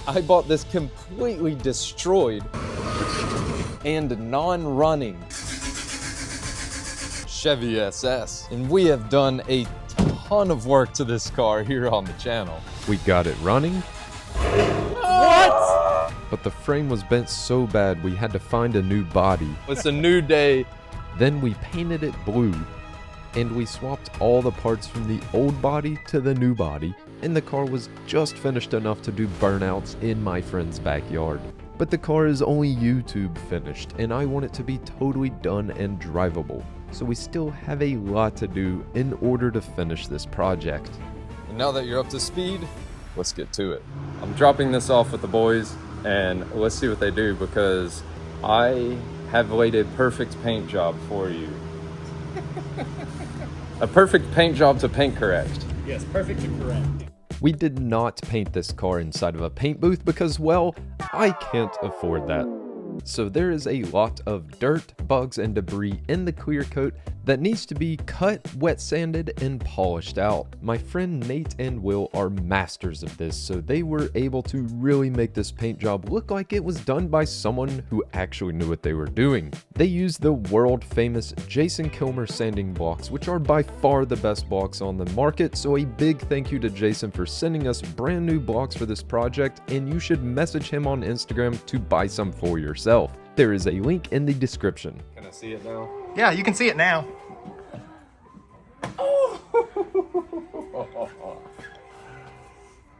I bought this completely destroyed and non-running Chevy SS. And we have done a ton of work to this car here on the channel. We got it running. What? But the frame was bent so bad we had to find a new body. It's a new day. Then we painted it blue, and we swapped all the parts from the old body to the new body, and the car was just finished enough to do burnouts in my friend's backyard. But the car is only YouTube finished, and I want it to be totally done and drivable. So we still have a lot to do in order to finish this project. And now that you're up to speed, let's get to it. I'm dropping this off with the boys, and let's see what they do, because I have laid a perfect paint job for you. A perfect paint job to paint correct. Yes, perfect and correct. We did not paint this car inside of a paint booth because, well, I can't afford that. So there is a lot of dirt, bugs, and debris in the clear coat that needs to be cut, wet sanded, and polished out. My friend Nate and Will are masters of this, so they were able to really make this paint job look like it was done by someone who actually knew what they were doing. They used the world famous Jason Kilmer sanding blocks, which are by far the best blocks on the market, so a big thank you to Jason for sending us brand new blocks for this project, and you should message him on Instagram to buy some for yourself. There is a link in the description. Can I see it now? Yeah, you can see it now.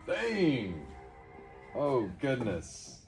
Dang! Oh goodness.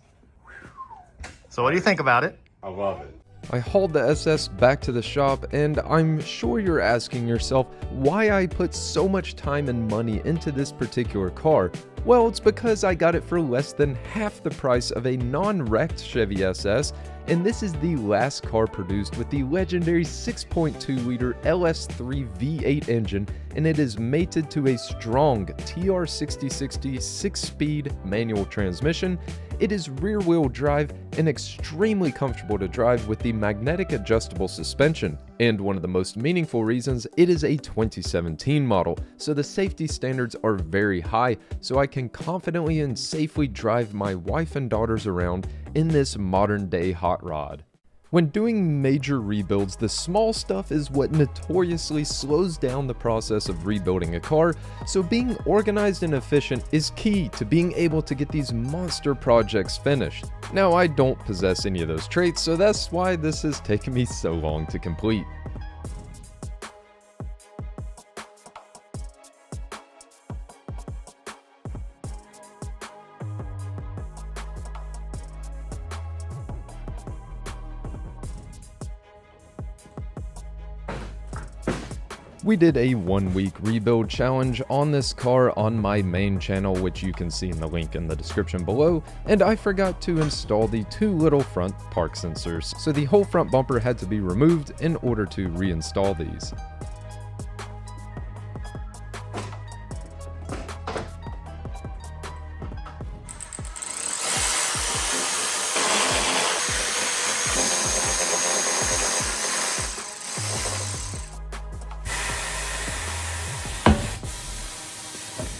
So what do you think about it? I love it. I hauled the SS back to the shop, and I'm sure you're asking yourself why I put so much time and money into this particular car. Well, it's because I got it for less than half the price of a non-wrecked Chevy SS, and this is the last car produced with the legendary 6.2-liter LS3 V8 engine, and it is mated to a strong TR6060 6-speed manual transmission. It is rear-wheel drive and extremely comfortable to drive with the magnetic adjustable suspension. And one of the most meaningful reasons, it is a 2017 model, so the safety standards are very high, so I can confidently and safely drive my wife and daughters around in this modern-day hot rod. When doing major rebuilds, the small stuff is what notoriously slows down the process of rebuilding a car, so being organized and efficient is key to being able to get these monster projects finished. Now, I don't possess any of those traits, so that's why this has taken me so long to complete. We did a 1-week rebuild challenge on this car on my main channel, which you can see in the link in the description below, and I forgot to install the 2 little front park sensors, so the whole front bumper had to be removed in order to reinstall these.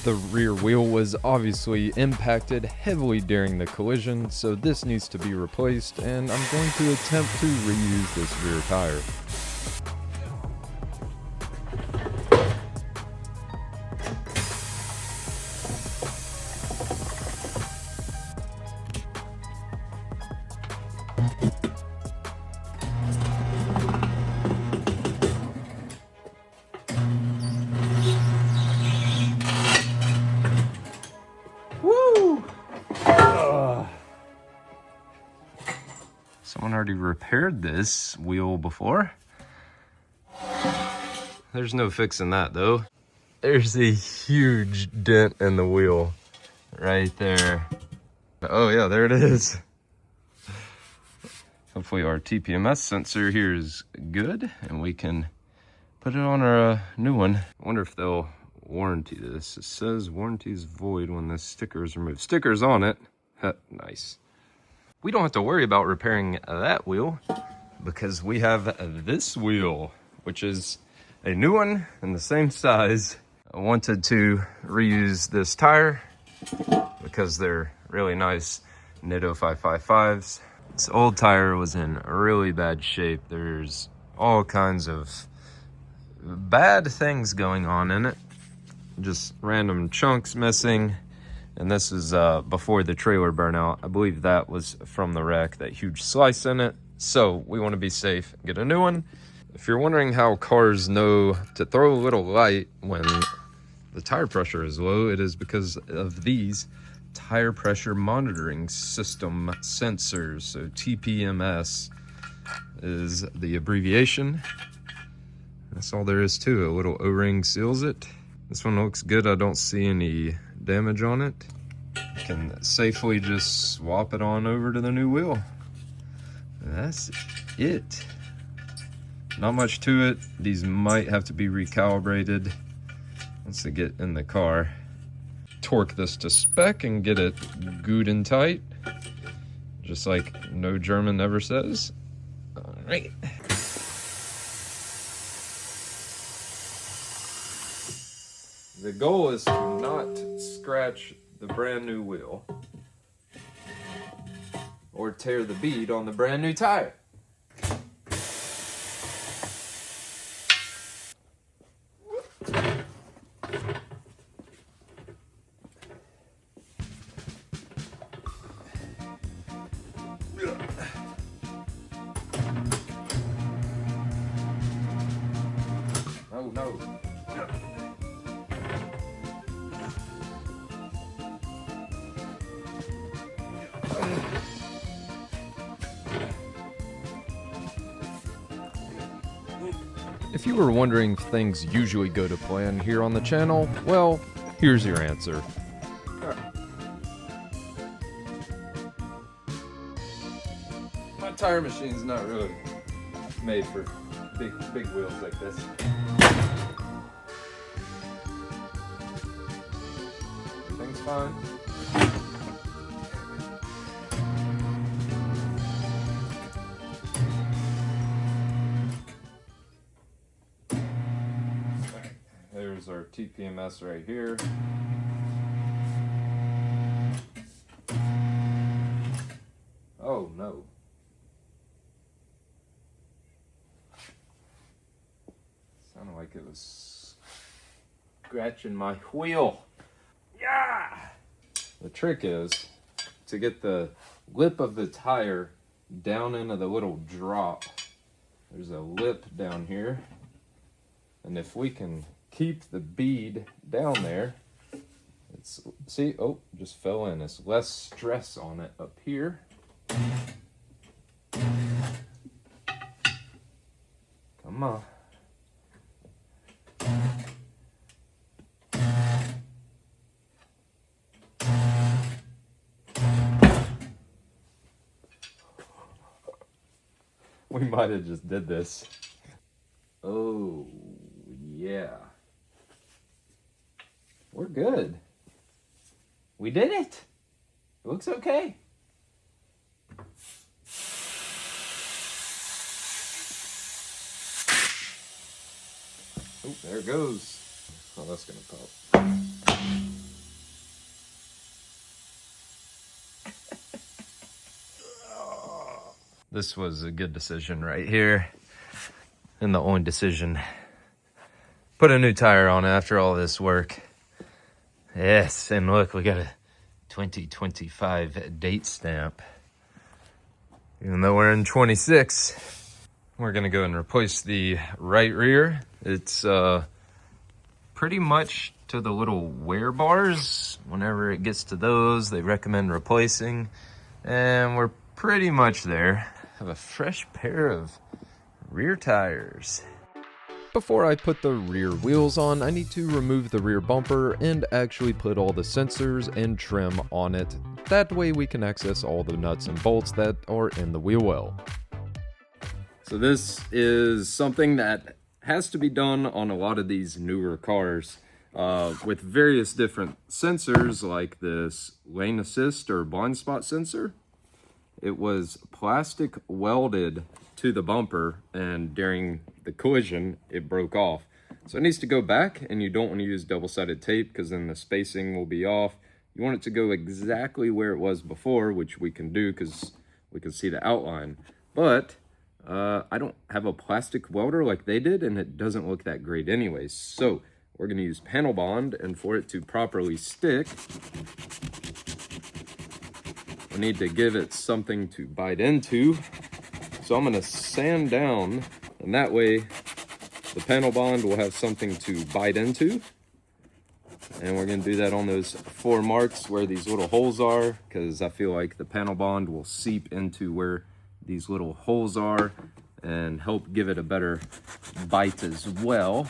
The rear wheel was obviously impacted heavily during the collision, so this needs to be replaced, and I'm going to attempt to reuse this rear tire. Someone already repaired this wheel before. There's no fixing that though. There's a huge dent in the wheel right there. Oh yeah, there it is. Hopefully our TPMS sensor here is good and we can put it on our new one. I wonder if they'll warranty this. It says warranty is void when the sticker is removed. Stickers on it. Nice. We don't have to worry about repairing that wheel because we have this wheel, which is a new one in the same size. I wanted to reuse this tire because they're really nice Nitto 555s. This old tire was in really bad shape. There's all kinds of bad things going on in it. Just random chunks missing. And this is before the trailer burnout. I believe that was from the wreck, that huge slice in it. So we want to be safe and get a new one. If you're wondering how cars know to throw a little light when the tire pressure is low, it is because of these tire pressure monitoring system sensors. So TPMS is the abbreviation. That's all there is to it. A little O-ring seals it. This one looks good. I don't see any damage on it. You can safely just swap it on over to the new wheel. That's it. Not much to it. These might have to be recalibrated once they get in the car. Torque this to spec and get it good and tight, just like no German ever says. All right. The goal is to not scratch the brand new wheel or tear the bead on the brand new tire. Oh no. If you were wondering if things usually go to plan here on the channel, well, here's your answer. My tire machine's not really made for big wheels like this. Everything's fine. There's our TPMS right here. Oh no. Sounded like it was scratching my wheel. Yeah! The trick is to get the lip of the tire down into the little drop. There's a lip down here. And if we can keep the bead down there, it's, see, oh, just fell in. It's less stress on it up here. Come on. We might have just did this. Oh, yeah. We're good. We did it. It looks okay. Oh, there it goes. Oh, that's gonna pop. This was a good decision right here. And the only decision. Put a new tire on after all this work. Yes, and look, we got a 2025 date stamp. Even though we're in 26. We're gonna go and replace the right rear. It's pretty much to the little wear bars. Whenever it gets to those, they recommend replacing. And we're pretty much there. Have a fresh pair of rear tires. Before I put the rear wheels on, I need to remove the rear bumper and actually put all the sensors and trim on it. That way we can access all the nuts and bolts that are in the wheel well. So this is something that has to be done on a lot of these newer cars with various different sensors, like this lane assist or blind spot sensor. It was plastic welded to the bumper, and during the collision it broke off. So it needs to go back, and you don't want to use double-sided tape because then the spacing will be off. You You want it to go exactly where it was before, which we can do because we can see the outline. But I don't have a plastic welder like they did, and it doesn't look that great anyways. So we're going to use panel bond, and for it to properly stick, we need to give it something to bite into. So I'm going to sand down, and that way the panel bond will have something to bite into. And we're going to do that on those 4 marks where these little holes are, because I feel like the panel bond will seep into where these little holes are and help give it a better bite as well.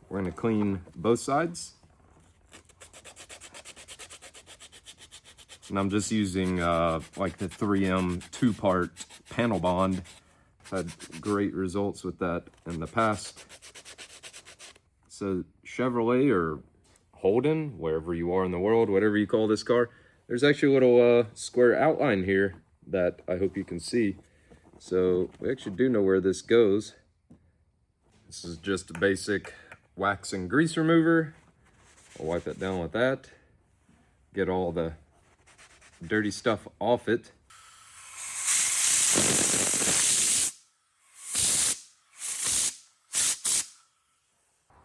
We're going to clean both sides. And I'm just using like the 3M 2-part panel bond. I've had great results with that in the past. So Chevrolet or Holden, wherever you are in the world, whatever you call this car, there's actually a little square outline here that I hope you can see. So we actually do know where this goes. This is just a basic wax and grease remover. I'll wipe it down with that. Get all the dirty stuff off it.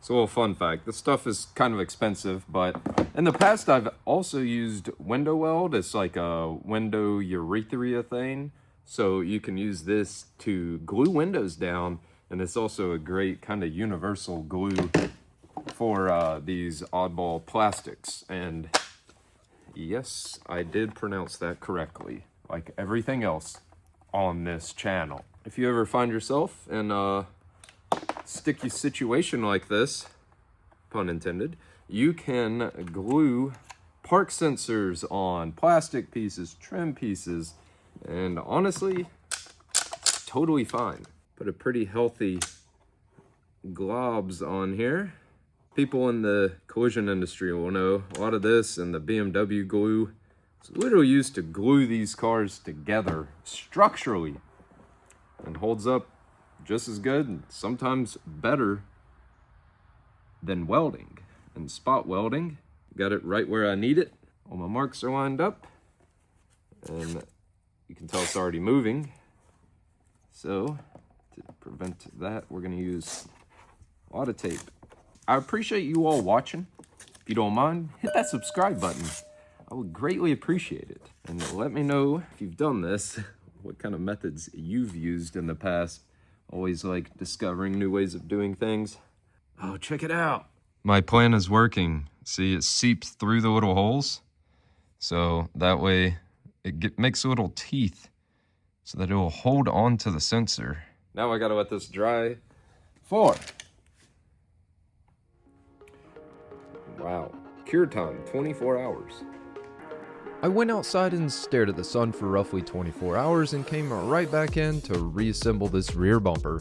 So a little fun fact, this stuff is kind of expensive, but in the past I've also used window weld. It's like a window urethra thing. So you can use this to glue windows down, and it's also a great kind of universal glue for these oddball plastics. And yes, I did pronounce that correctly, like everything else on this channel. If you ever find yourself in a sticky situation like this, pun intended, you can glue park sensors on plastic pieces, trim pieces, and honestly, totally fine. Put a pretty healthy globs on here. People in the collision industry will know a lot of this, and the BMW glue. It's literally used to glue these cars together structurally, and holds up just as good and sometimes better than welding and spot welding. Got it right where I need it. All my marks are lined up, and you can tell it's already moving. So to prevent that, we're going to use a lot of tape. I appreciate you all watching. If you don't mind, hit that subscribe button. I would greatly appreciate it. And let me know if you've done this, what kind of methods you've used in the past. Always like discovering new ways of doing things. Oh, check it out. My plan is working. See, it seeps through the little holes. So that way it makes little teeth so that it will hold on to the sensor. Now I gotta let this dry for, wow, cure time, 24 hours. I went outside and stared at the sun for roughly 24 hours and came right back in to reassemble this rear bumper.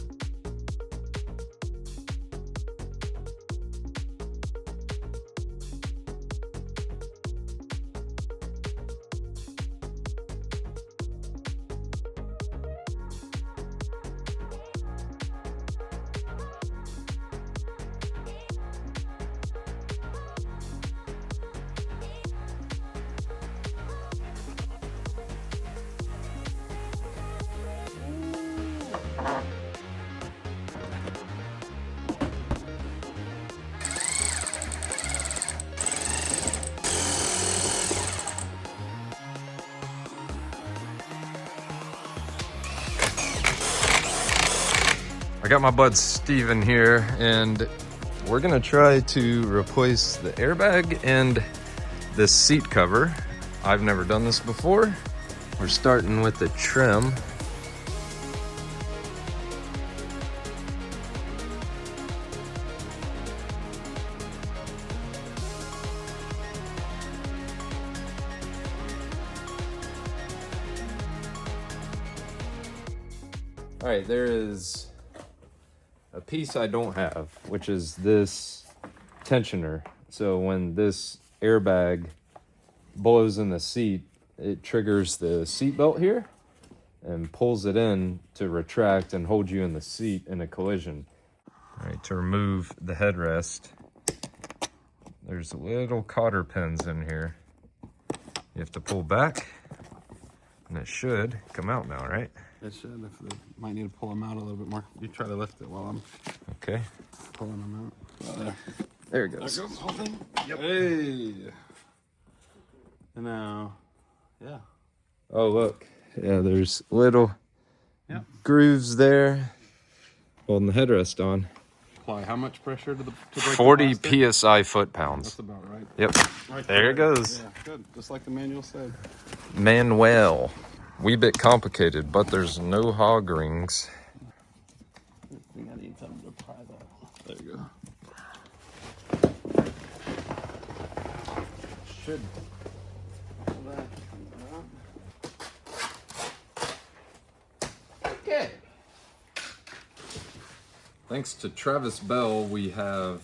I got my bud Steven here, and we're gonna try to replace the airbag and this seat cover. I've never done this before. We're starting with the trim. All right, there is a piece I don't have, which is this tensioner. So when this airbag blows in the seat, it triggers the seat belt here and pulls it in to retract and hold you in the seat in a collision. All right, to remove the headrest, There's little cotter pins in here. You have to pull back, and it should come out now, right? It should. If they might need to pull them out a little bit more. You try to lift it while I'm Okay. pulling them out. Oh, there. There it There goes. goes the whole thing. Yep. Hey. And now, yeah. Oh, look. Yeah, there's little Yep. grooves there holding the headrest on. Apply how much pressure to break 40 the plastic? psi foot-pounds. That's about right. Yep. Right There it goes. Yeah, good. Just like the manual said. Manuel. Wee bit complicated, but there's no hog rings. I think I need something to pry that. There you go. Should. Okay. Thanks to Travis Bell, we have.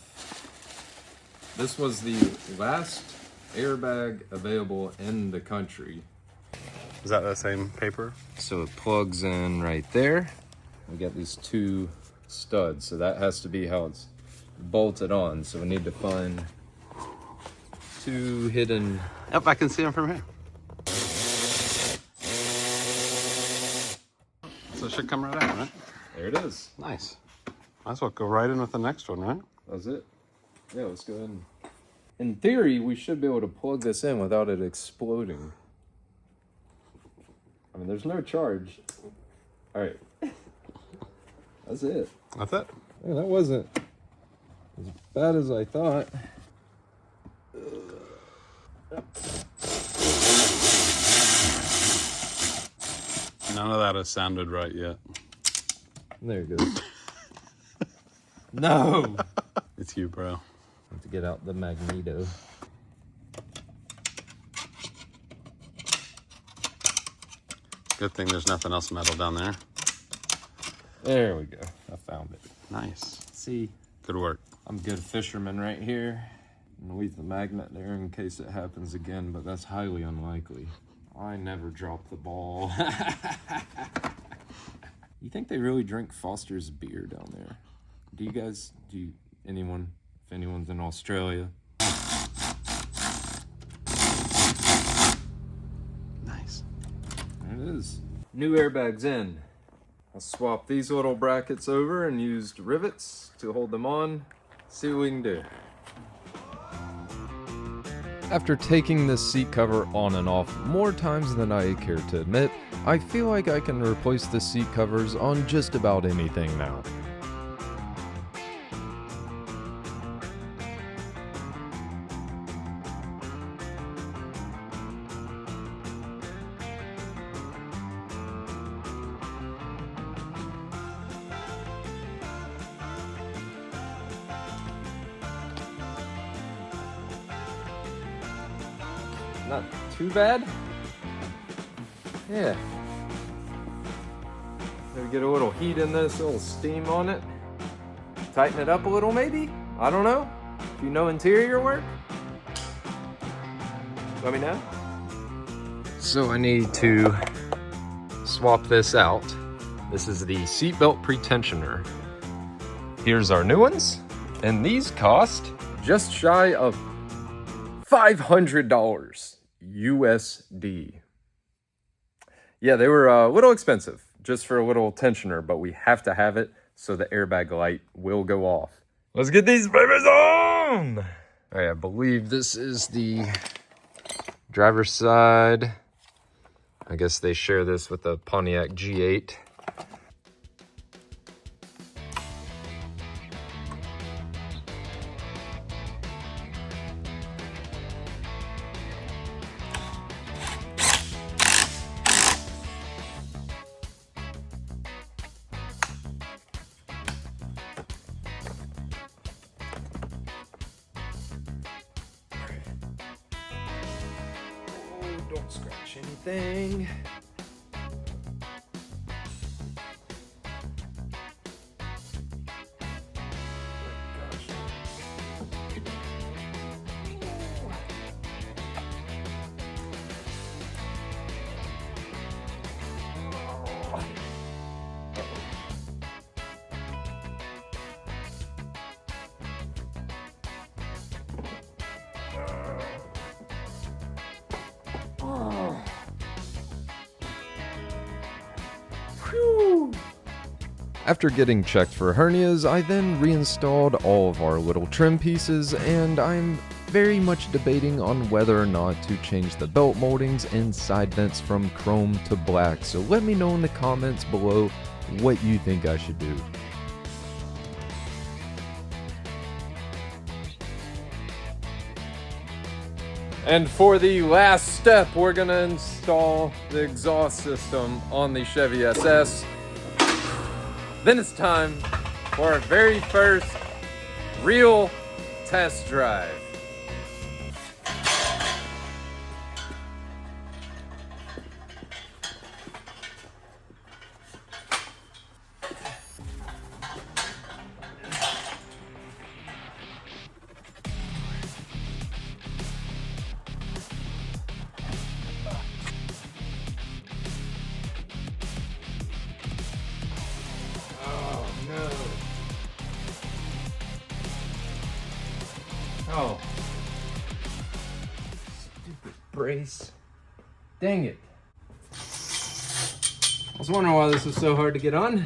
This was the last airbag available in the country. Is that the same paper? So it plugs in right there. We got these two studs, so that has to be how it's bolted on. So we need to find two hidden. Yep, I can see them from here. So it should come right out, right? There it is. Nice. Might as well go right in with the next one, right? That's it. Yeah, let's go ahead. In theory, we should be able to plug this in without it exploding. I mean, there's no charge. All right. That's it. That's it. Yeah, that wasn't as bad as I thought. None of that has sounded right yet. There it goes. No! It's you, bro. Have to get out the magneto. Good thing there's nothing else metal down there. There we go. I found it. Nice. See, Good work. I'm a good fisherman right here. I'm gonna leave the magnet there in case it happens again, but that's highly unlikely. I never drop the ball. You think they really drink Foster's beer down there? Do you guys, anyone, if anyone's in Australia? Nice. There it is. New airbags in. I'll swap these little brackets over and used rivets to hold them on. See what we can do. After taking this seat cover on and off more times than I care to admit, I feel like I can replace the seat covers on just about anything now. Not too bad. Yeah. Maybe get a little heat in this, a little steam on it. Tighten it up a little maybe? I don't know. Do you know interior work? Let me know. So I need to swap this out. This is the seatbelt pretensioner. Here's our new ones. And these cost just shy of $500 USD. Yeah, they were a little expensive just for a little tensioner, but we have to have it so the airbag light will go off. Let's get these babies on! All right, I believe this is the driver's side. I guess they share this with the Pontiac G8. Don't scratch anything. Whew. After getting checked for hernias, I then reinstalled all of our little trim pieces, and I'm very much debating on whether or not to change the belt moldings and side vents from chrome to black. So let me know in the comments below what you think I should do. And for the last step, we're gonna install the exhaust system on the Chevy SS. Then it's time for our very first real test drive. Oh. Stupid brace. Dang it. I was wondering why this was so hard to get on.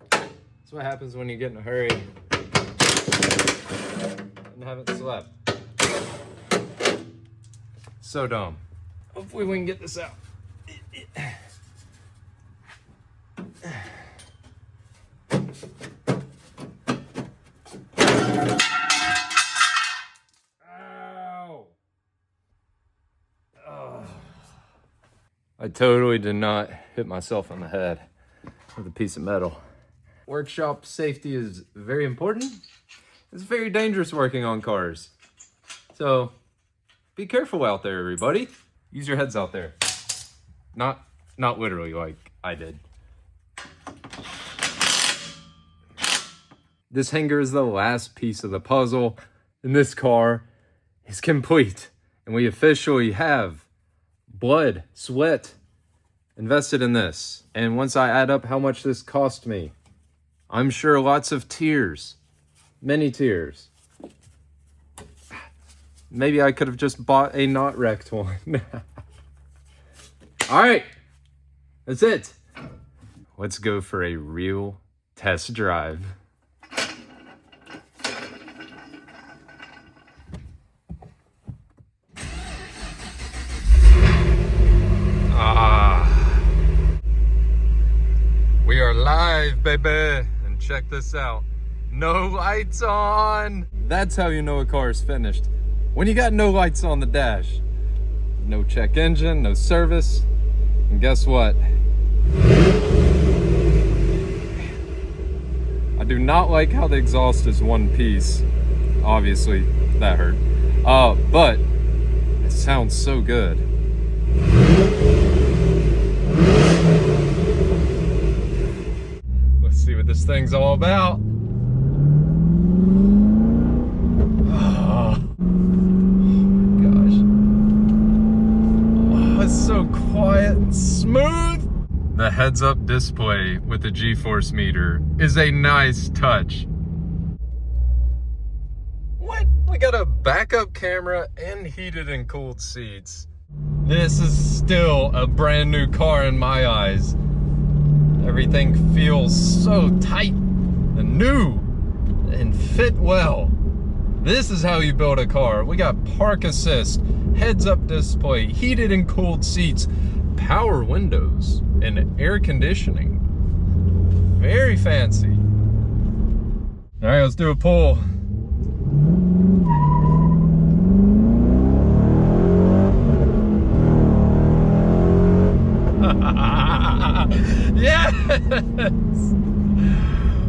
That's what happens when you get in a hurry and haven't slept. So dumb. Hopefully we can get this out. I totally did not hit myself on the head with a piece of metal. Workshop safety is very important. It's very dangerous working on cars. So be careful out there, everybody. Use your heads out there. Not literally like I did. This hanger is the last piece of the puzzle, and this car is complete. And we officially have blood, sweat invested in this. And once I add up how much this cost me, I'm sure lots of tears, many tears. Maybe I could have just bought a not wrecked one. All right, that's it. Let's go for a real test drive. We are live, baby, and check this out. No lights on. That's how you know a car is finished. When you got no lights on the dash. No check engine, no service, and guess what? I do not like how the exhaust is one piece. Obviously, that hurt. But it sounds so good. Let's see what this thing's all about. Oh my gosh. Oh, it's so quiet and smooth. The heads-up display with the G-force meter is a nice touch. What? We got a backup camera and heated and cooled seats. This is still a brand new car in my eyes. Everything feels so tight and new and fit well. This is how you build a car. We got park assist, heads-up display, heated and cooled seats, power windows, and air conditioning. Very fancy. All right, let's do a pull. Yes!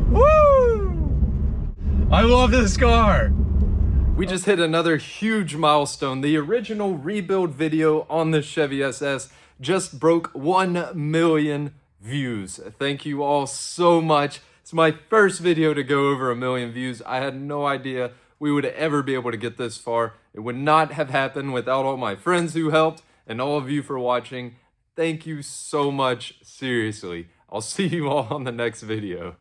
Woo! I love this car. We just hit another huge milestone. The original rebuild video on the Chevy SS just broke 1 million views. Thank you all so much. It's my first video to go over 1 million views. I had no idea we would ever be able to get this far. It would not have happened without all my friends who helped and all of you for watching. Thank you so much, seriously. I'll see you all on the next video.